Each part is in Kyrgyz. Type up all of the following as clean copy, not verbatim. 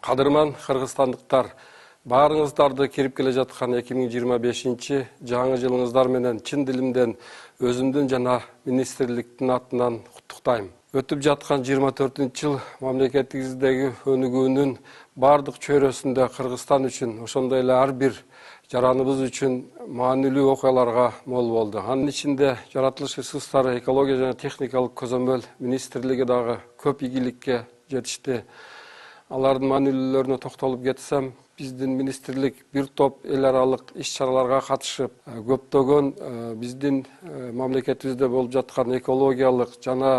Кадырман кыргызстандыктар, баарыңыздарды кирип келе жаткан 2025 жаңы жылыңыздар менен чын дилимден өзүмдүн жана министрликтин атынан куттуктайм. Өтүп жаткан 24-жыл мамлекетибиздеги өнүгүүнүн бардык чөйрөсүндө Кыргызстан үчүн, ошондой эле ар бир жараныбыз үчүн маанилүү окуяларга мол болду. Анын ичинде жаратылыш ресурстары, экология жана техникалык көзөмөл министрлиги дагы көп ийгиликке жетишти. Алардын маанилүүлөрүнө токтолуп кетсем, биздин министрлик бир топ эл аралык иш-чараларга катышып, көптөгөн биздин мамлекетибизде болуп жаткан экологиялык жана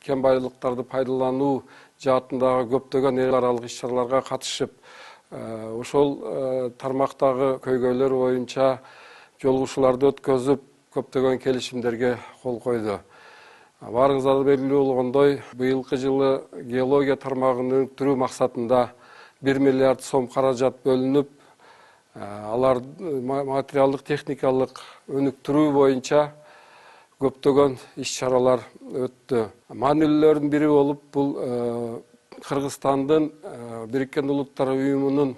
кен байлыктарды пайдалануу жаатындагы көптөгөн эл аралык иш-чараларга катышып, ошол тармактагы көйгөйлөр боюнча жолугушууларды өткөзүп, көптөгөн келишимдерге кол койду. Баарыңыздарга белгилүү болгондой, быйылкы жылы геология тармагын өнүктүрүү максатында 1 миллиард сом каражат бөлүнүп, алар материалдык техникалык өнүктүрүү боюнча көптөгөн иш-чаралар өттү. Маанилүүлөрдүн бири болуп, бул Кыргызстандын Бириккен Улуттар уюмунун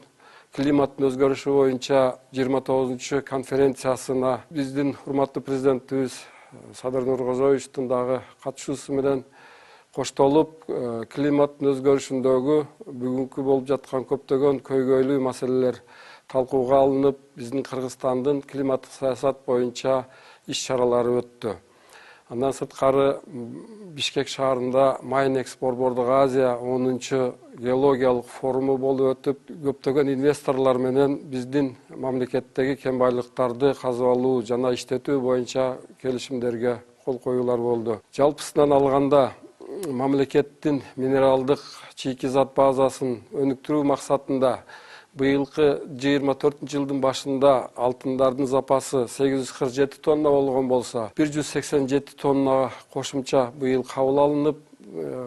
климаттын өзгөрүшү боюнча 29 конференциясына биздин урматтуу президентибиз Садыр Нуркожоевичтин дагы катышуусу менен коштолуп, климаттын өзгөрүшүндөгү бүгүнкү болуп жаткан көптөгөн көйгөйлүү маселелер талкууга алынып, биздин Кыргызстандын климаттык саясат боюнча иш-чаралары өттү. Андан сырткары Бишкек шаарында Майнекс Борбордук Азия 10-чы геологиялык форуму болуп өтүп, көптөгөн инвесторлор менен биздин мамлекеттеги кен байлыктарды казып алуу жана иштетүү боюнча келишимдерге кол коюулар болду. Жалпысынан алганда, мамлекеттин минералдык чийки-зат базасын өнүктүрүү максатында быйылкы 24-жылдын башында алтындардын запасы 847 тонна болгон болсо, 187 тонна кошумча быйыл кабыл алынып,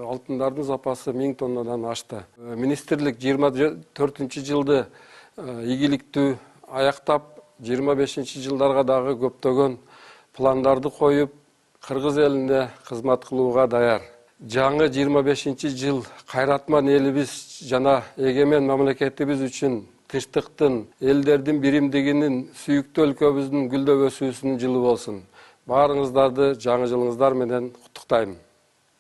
алтындардын запасы 1000 тоннадан ашты. Министрлик 24-жылды ийгиликтүү аяктап, 25-жылдарга дагы көптөгөн пландарды коюп, кыргыз элине кызмат кылууга даяр. Жаңы 25-жыл кайратман элибиз жана эгемен мамлекетибиз үчүн тынчтыктын, элдердин биримдигинин, сүйүктүү өлкөбүздүн гүлдөп өсүүсүнүн жылы болсун. Баарыңыздарды жаңы жылыңыздар менен куттуктайм.